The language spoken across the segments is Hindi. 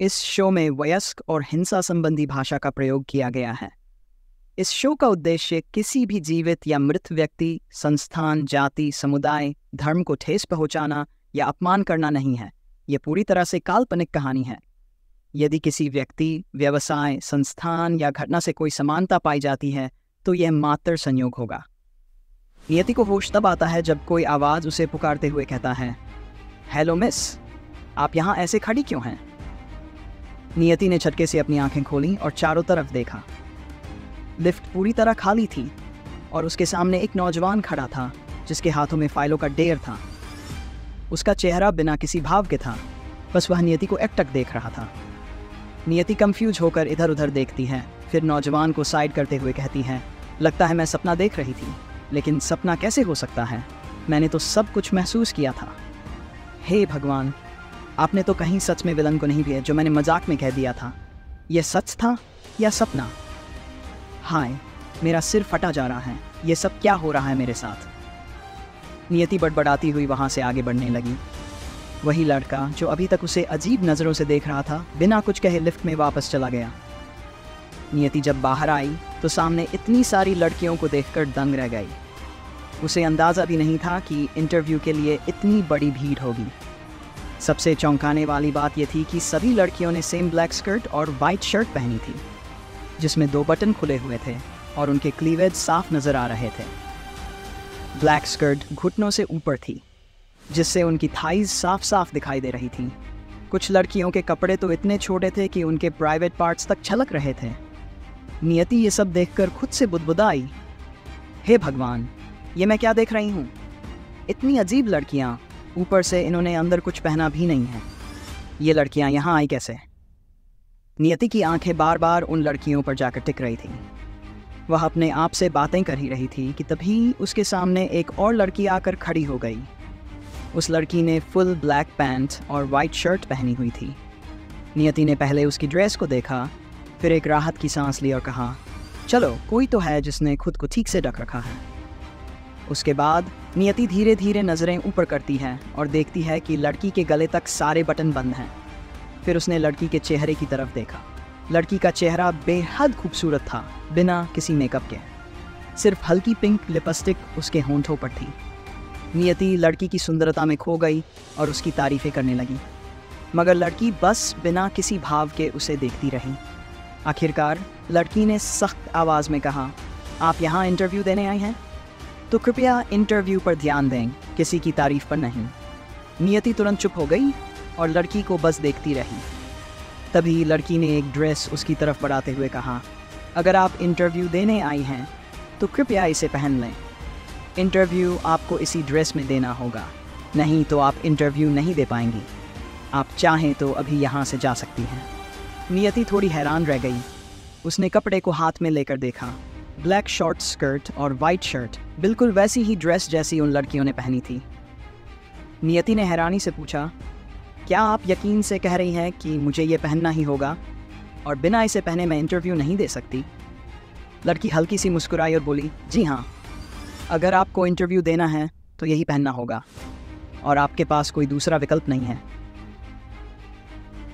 इस शो में वयस्क और हिंसा संबंधी भाषा का प्रयोग किया गया है। इस शो का उद्देश्य किसी भी जीवित या मृत व्यक्ति, संस्थान, जाति, समुदाय, धर्म को ठेस पहुंचाना या अपमान करना नहीं है। यह पूरी तरह से काल्पनिक कहानी है। यदि किसी व्यक्ति, व्यवसाय, संस्थान या घटना से कोई समानता पाई जाती है तो यह मात्र संयोग होगा। नियति को होश तब आता है जब कोई आवाज़ उसे पुकारते हुए कहता है, हेलो मिस, आप यहाँ ऐसे खड़ी क्यों हैं? नियति ने झटके से अपनी आंखें खोलीं और चारों तरफ देखा। लिफ्ट पूरी तरह खाली थी और उसके सामने एक नौजवान खड़ा था जिसके हाथों में फाइलों का ढेर था। उसका चेहरा बिना किसी भाव के था, बस वह नियति को एकटक देख रहा था। नियति कंफ्यूज होकर इधर उधर देखती है, फिर नौजवान को साइड करते हुए कहती है, लगता है मैं सपना देख रही थी, लेकिन सपना कैसे हो सकता है? मैंने तो सब कुछ महसूस किया था। हे भगवान, आपने तो कहीं सच में विलन को नहीं भेजा जो मैंने मजाक में कह दिया था। यह सच था या सपना? हाय, मेरा सिर फटा जा रहा है। ये सब क्या हो रहा है मेरे साथ? नियति बड़बड़ाती हुई वहाँ से आगे बढ़ने लगी। वही लड़का जो अभी तक उसे अजीब नज़रों से देख रहा था, बिना कुछ कहे लिफ्ट में वापस चला गया। नियति जब बाहर आई तो सामने इतनी सारी लड़कियों को देखकर दंग रह गई। उसे अंदाज़ा भी नहीं था कि इंटरव्यू के लिए इतनी बड़ी भीड़ होगी। सबसे चौंकाने वाली बात यह थी कि सभी लड़कियों ने सेम ब्लैक स्कर्ट और वाइट शर्ट पहनी थी, जिसमें 2 बटन खुले हुए थे और उनके क्लीवेज साफ नज़र आ रहे थे। ब्लैक स्कर्ट घुटनों से ऊपर थी, जिससे उनकी थाइज साफ साफ दिखाई दे रही थी। कुछ लड़कियों के कपड़े तो इतने छोटे थे कि उनके प्राइवेट पार्ट्स तक झलक रहे थे। नियति ये सब देखकर खुद से बुदबुदाई, हे भगवान, ये मैं क्या देख रही हूँ? इतनी अजीब लड़कियाँ, ऊपर से इन्होंने अंदर कुछ पहना भी नहीं है। ये लड़कियाँ यहाँ आई कैसे? नियति की आंखें बार बार उन लड़कियों पर जाकर टिक रही थीं। वह अपने आप से बातें कर ही रही थी कि तभी उसके सामने एक और लड़की आकर खड़ी हो गई। उस लड़की ने फुल ब्लैक पैंट और वाइट शर्ट पहनी हुई थी। नियति ने पहले उसकी ड्रेस को देखा, फिर एक राहत की सांस ली और कहा, चलो, कोई तो है जिसने खुद को ठीक से ढक रखा है। उसके बाद नियति धीरे धीरे नज़रें ऊपर करती है और देखती है कि लड़की के गले तक सारे बटन बंद हैं। फिर उसने लड़की के चेहरे की तरफ देखा। लड़की का चेहरा बेहद खूबसूरत था, बिना किसी मेकअप के। सिर्फ हल्की पिंक लिपस्टिक उसके होंठों पर थी। नियति लड़की की सुंदरता में खो गई और उसकी तारीफ़ें करने लगी, मगर लड़की बस बिना किसी भाव के उसे देखती रही। आखिरकार लड़की ने सख्त आवाज़ में कहा, आप यहाँ इंटरव्यू देने आई हैं? तो कृपया इंटरव्यू पर ध्यान दें, किसी की तारीफ़ पर नहीं। नियति तुरंत चुप हो गई और लड़की को बस देखती रही। तभी लड़की ने एक ड्रेस उसकी तरफ बढ़ाते हुए कहा, अगर आप इंटरव्यू देने आई हैं तो कृपया इसे पहन लें। इंटरव्यू आपको इसी ड्रेस में देना होगा, नहीं तो आप इंटरव्यू नहीं दे पाएंगी। आप चाहें तो अभी यहाँ से जा सकती हैं। नियति थोड़ी हैरान रह गई। उसने कपड़े को हाथ में लेकर देखा। ब्लैक शॉर्ट स्कर्ट और वाइट शर्ट, बिल्कुल वैसी ही ड्रेस जैसी उन लड़कियों ने पहनी थी। नियति ने हैरानी से पूछा, क्या आप यकीन से कह रही हैं कि मुझे ये पहनना ही होगा और बिना इसे पहने मैं इंटरव्यू नहीं दे सकती? लड़की हल्की सी मुस्कुराई और बोली, जी हाँ, अगर आपको इंटरव्यू देना है तो यही पहनना होगा और आपके पास कोई दूसरा विकल्प नहीं है।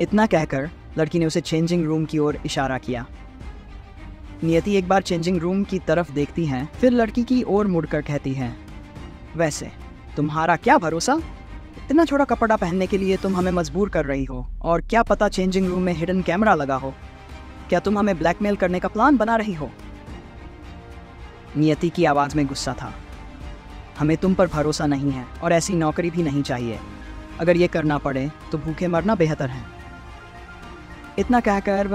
इतना कहकर लड़की ने उसे चेंजिंग रूम की ओर इशारा किया। नियति एक बार चेंजिंग रूम की तरफ देखती है, फिर लड़की की ओर मुड़कर कहती है, वैसे तुम्हारा क्या भरोसा? इतना छोटा कपड़ा पहनने के लिए तुम हमें मजबूर कर रही हो, और क्या पता चेंजिंग रूम में हिडन कैमरा लगा हो। क्या तुम हमें ब्लैकमेल करने का प्लान बना रही हो? नियति की आवाज़ में गुस्सा था। हमें तुम पर भरोसा नहीं है और ऐसी नौकरी भी नहीं चाहिए। अगर ये करना पड़े तो भूखे मरना बेहतर है। इतना कहकर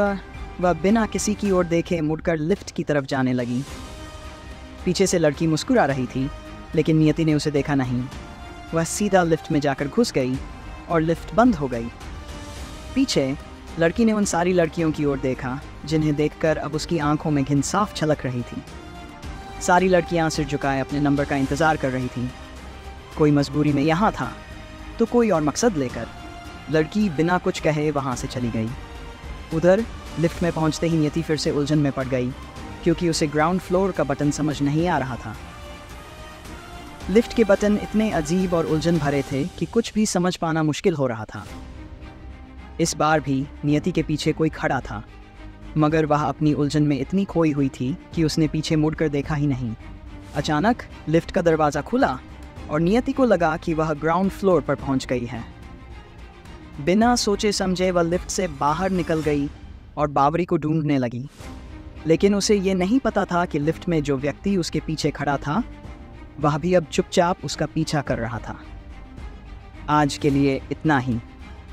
वह बिना किसी की ओर देखे मुड़कर लिफ्ट की तरफ जाने लगी। पीछे से लड़की मुस्कुरा रही थी, लेकिन नियति ने उसे देखा नहीं। वह सीधा लिफ्ट में जाकर घुस गई और लिफ्ट बंद हो गई। पीछे लड़की ने उन सारी लड़कियों की ओर देखा जिन्हें देखकर अब उसकी आंखों में घिन साफ छलक रही थी। सारी लड़कियां सिर झुकाए अपने नंबर का इंतज़ार कर रही थीं। कोई मजबूरी में यहाँ था तो कोई और मकसद लेकर। लड़की बिना कुछ कहे वहाँ से चली गई। उधर लिफ्ट में पहुँचते ही नियति फिर से उलझन में पड़ गई, क्योंकि उसे ग्राउंड फ्लोर का बटन समझ नहीं आ रहा था। लिफ्ट के बटन इतने अजीब और उलझन भरे थे कि कुछ भी समझ पाना मुश्किल हो रहा था। इस बार भी नियति के पीछे कोई खड़ा था, मगर वह अपनी उलझन में इतनी खोई हुई थी कि उसने पीछे मुड़कर देखा ही नहीं। अचानक लिफ्ट का दरवाज़ा खुला और नियति को लगा कि वह ग्राउंड फ्लोर पर पहुंच गई है। बिना सोचे समझे वह लिफ्ट से बाहर निकल गई और बावरी को ढूंढने लगी, लेकिन उसे ये नहीं पता था कि लिफ्ट में जो व्यक्ति उसके पीछे खड़ा था वह भी अब चुपचाप उसका पीछा कर रहा था। आज के लिए इतना ही।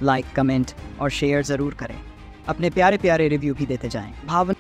लाइक, कमेंट और शेयर ज़रूर करें। अपने प्यारे प्यारे रिव्यू भी देते जाएं। भावना